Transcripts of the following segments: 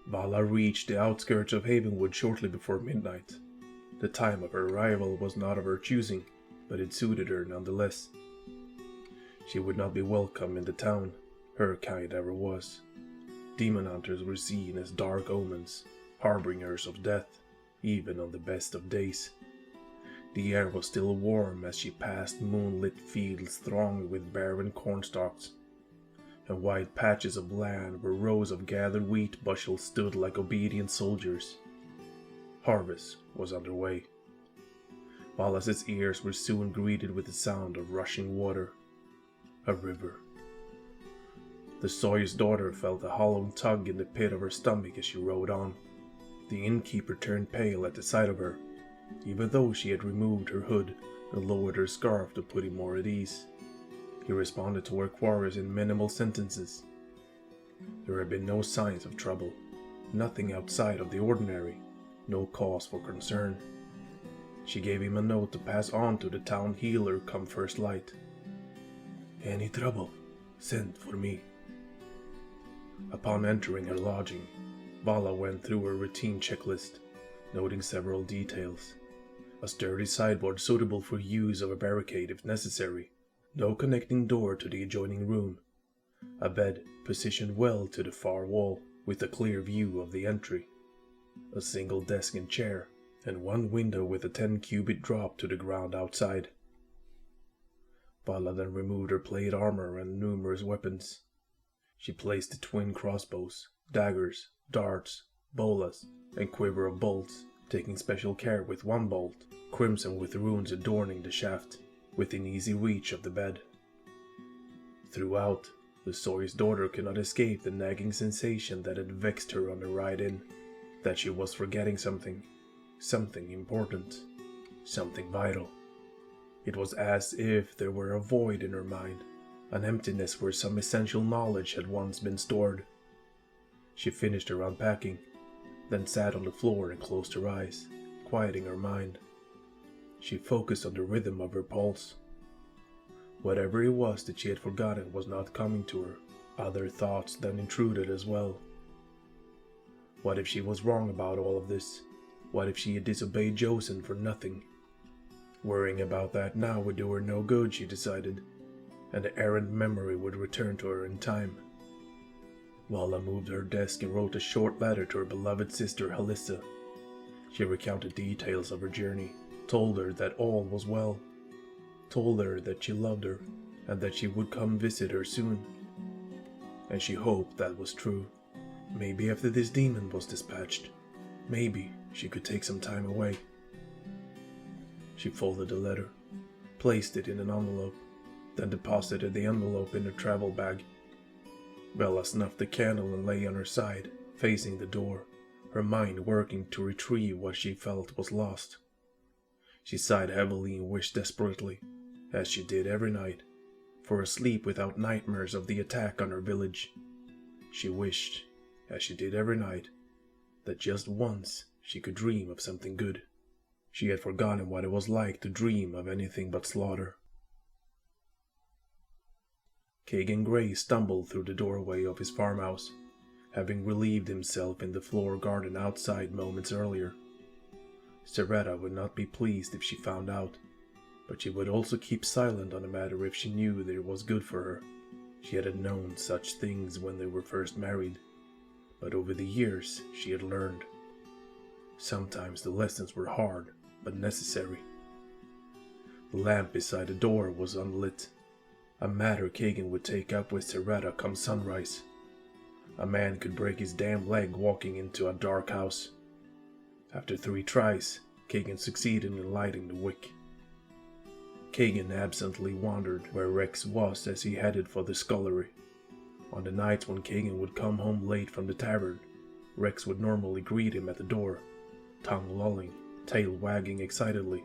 Vala reached the outskirts of Havenwood shortly before midnight. The time of her arrival was not of her choosing, but it suited her nonetheless. She would not be welcome in the town, her kind ever was. Demon hunters were seen as dark omens, harbingers of death, even on the best of days. The air was still warm as she passed moonlit fields thronged with barren cornstalks, and wide patches of land where rows of gathered wheat bushels stood like obedient soldiers. Harvest was underway. Wallace's ears were soon greeted with the sound of rushing water. A river. The sawyer's daughter felt a hollow tug in the pit of her stomach as she rode on. The innkeeper turned pale at the sight of her, even though she had removed her hood and lowered her scarf to put him more at ease. He responded to her queries in minimal sentences. There had been no signs of trouble, nothing outside of the ordinary, no cause for concern. She gave him a note to pass on to the town healer come first light. "Any trouble, send for me." Upon entering her lodging, Vala went through her routine checklist, noting several details. A sturdy sideboard suitable for use of a barricade if necessary, no connecting door to the adjoining room, a bed positioned well to the far wall with a clear view of the entry, a single desk and chair, and one window with a 10-cubit drop to the ground outside. Vala then removed her plate armor and numerous weapons. She placed the twin crossbows, daggers, darts, bolas, and quiver of bolts, taking special care with one bolt, crimson with runes adorning the shaft, within easy reach of the bed. Throughout, the sawyer's daughter could not escape the nagging sensation that had vexed her on the ride in, that she was forgetting something important, something vital. It was as if there were a void in her mind, an emptiness where some essential knowledge had once been stored. She finished her unpacking, then sat on the floor and closed her eyes, quieting her mind. She focused on the rhythm of her pulse. Whatever it was that she had forgotten was not coming to her. Other thoughts then intruded as well. What if she was wrong about all of this? What if she had disobeyed Josen for nothing? Worrying about that now would do her no good, she decided, and the errant memory would return to her in time. Vala moved her desk and wrote a short letter to her beloved sister Halissa. She recounted details of her journey, told her that all was well, told her that she loved her and that she would come visit her soon. And she hoped that was true. Maybe after this demon was dispatched, maybe she could take some time away. She folded the letter, placed it in an envelope, then deposited the envelope in her travel bag. Bella snuffed the candle and lay on her side, facing the door, her mind working to retrieve what she felt was lost. She sighed heavily and wished desperately, as she did every night, for a sleep without nightmares of the attack on her village. She wished, as she did every night, that just once she could dream of something good. She had forgotten what it was like to dream of anything but slaughter. Kagan Gray stumbled through the doorway of his farmhouse, having relieved himself in the floor garden outside moments earlier. Seretta would not be pleased if she found out, but she would also keep silent on the matter if she knew that it was good for her. She had known such things when they were first married, but over the years she had learned. Sometimes the lessons were hard, but necessary. The lamp beside the door was unlit, a matter Kagan would take up with Seretta come sunrise. A man could break his damn leg walking into a dark house. After 3 tries, Kagan succeeded in lighting the wick. Kagan absently wondered where Rex was as he headed for the scullery. On the nights when Kagan would come home late from the tavern, Rex would normally greet him at the door, tongue lolling, tail wagging excitedly.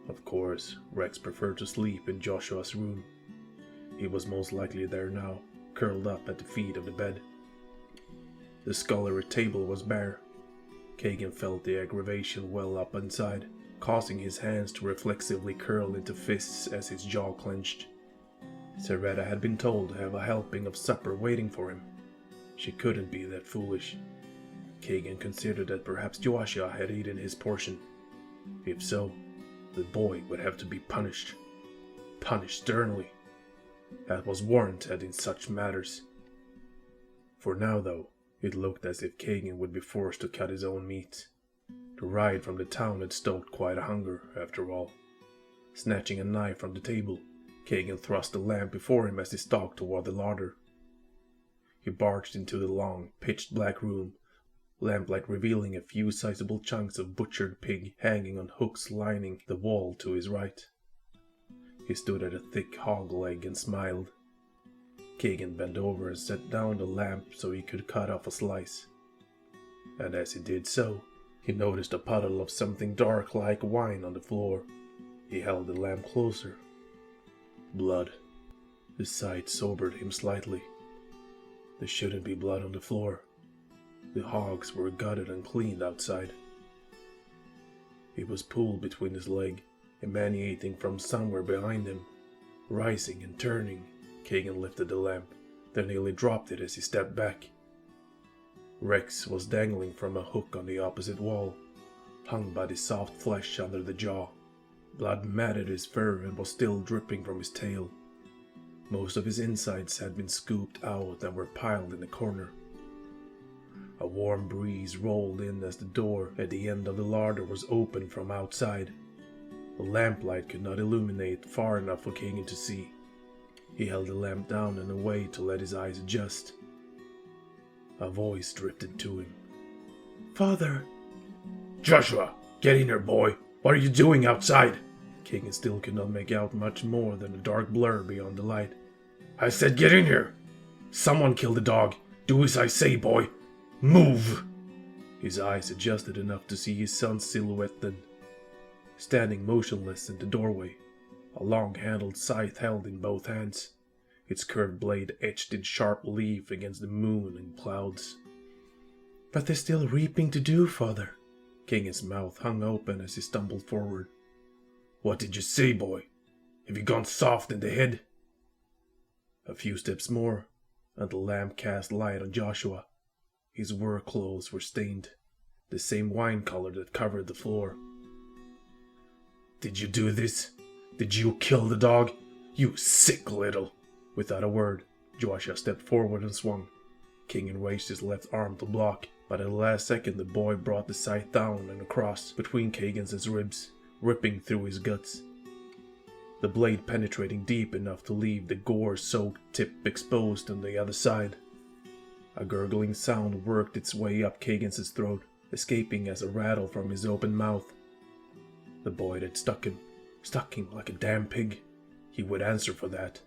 Of course, Rex preferred to sleep in Joshua's room. He was most likely there now, curled up at the feet of the bed. The scullery table was bare. Kagan felt the aggravation well up inside, causing his hands to reflexively curl into fists as his jaw clenched. Seretta had been told to have a helping of supper waiting for him. She couldn't be that foolish. Kagan considered that perhaps Joshua had eaten his portion. If so, the boy would have to be punished. Punished sternly. That was warranted in such matters. For now, though, it looked as if Kagan would be forced to cut his own meat. The ride from the town had stoked quite a hunger, after all. Snatching a knife from the table, Kagan thrust the lamp before him as he stalked toward the larder. He barged into the long, pitch-black room, lamplight revealing a few sizable chunks of butchered pig hanging on hooks lining the wall to his right. He stood at a thick hog leg and smiled. Kagan bent over and set down the lamp so he could cut off a slice. And as he did so, he noticed a puddle of something dark like wine on the floor. He held the lamp closer. Blood. The sight sobered him slightly. There shouldn't be blood on the floor. The hogs were gutted and cleaned outside. It was pooled between his leg, emanating from somewhere behind him. Rising and turning, Kagan lifted the lamp, then nearly dropped it as he stepped back. Rex was dangling from a hook on the opposite wall, hung by the soft flesh under the jaw. Blood matted his fur and was still dripping from his tail. Most of his insides had been scooped out and were piled in the corner. A warm breeze rolled in as the door at the end of the larder was opened from outside. The lamplight could not illuminate far enough for Kagan to see. He held the lamp down and away to let his eyes adjust. A voice drifted to him. "Father!" "Joshua, get in here, boy! What are you doing outside?" Kagan still could not make out much more than a dark blur beyond the light. "I said get in here! Someone killed the dog! Do as I say, boy! Move!" His eyes adjusted enough to see his son's silhouette then. Standing motionless in the doorway, a long-handled scythe held in both hands, its curved blade etched in sharp relief against the moon and clouds. "But there's still reaping to do, Father." Kagan's mouth hung open as he stumbled forward. "What did you say, boy? Have you gone soft in the head?" A few steps more, and the lamp cast light on Joshua. His work clothes were stained, the same wine color that covered the floor. "Did you do this? Did you kill the dog? You sick little..." Without a word, Joshua stepped forward and swung. Kagan raised his left arm to block, but at the last second the boy brought the scythe down and across between Kagan's ribs, ripping through his guts. The blade penetrating deep enough to leave the gore-soaked tip exposed on the other side. A gurgling sound worked its way up Kagan's throat, escaping as a rattle from his open mouth. The boy had stuck him like a damn pig. He would answer for that.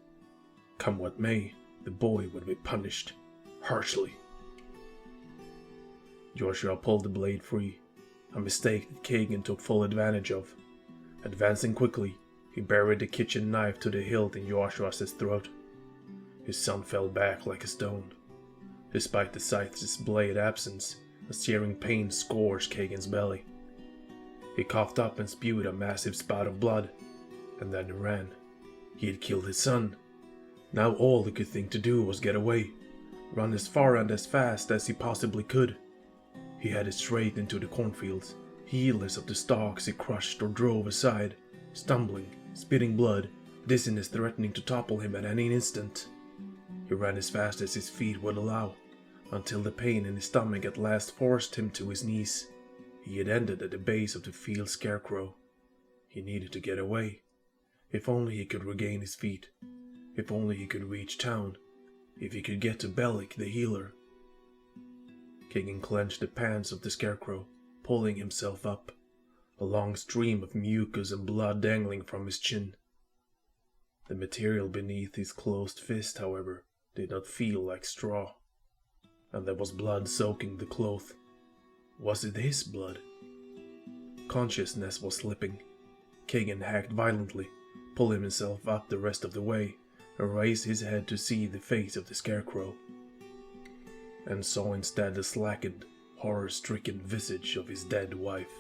Come what may, the boy would be punished, harshly. Joshua pulled the blade free, a mistake that Kagan took full advantage of. Advancing quickly, he buried the kitchen knife to the hilt in Joshua's throat. His son fell back like a stone. Despite the scythe's blade absence, a searing pain scourged Kagan's belly. He coughed up and spewed a massive spout of blood, and then ran. He had killed his son. Now all he could think to do was get away, run as far and as fast as he possibly could. He headed straight into the cornfields, heedless of the stalks he crushed or drove aside, stumbling, spitting blood, dizziness threatening to topple him at any instant. He ran as fast as his feet would allow, until the pain in his stomach at last forced him to his knees. He had ended at the base of the field scarecrow. He needed to get away. If only he could regain his feet. If only he could reach town. If he could get to Bellic the healer. Kagan clenched the pants of the scarecrow, pulling himself up, a long stream of mucus and blood dangling from his chin. The material beneath his closed fist, however, did not feel like straw, and there was blood soaking the cloth. Was it his blood? Consciousness was slipping. Kagan hacked violently, pulling himself up the rest of the way, and raised his head to see the face of the scarecrow, and saw instead the slackened, horror-stricken visage of his dead wife.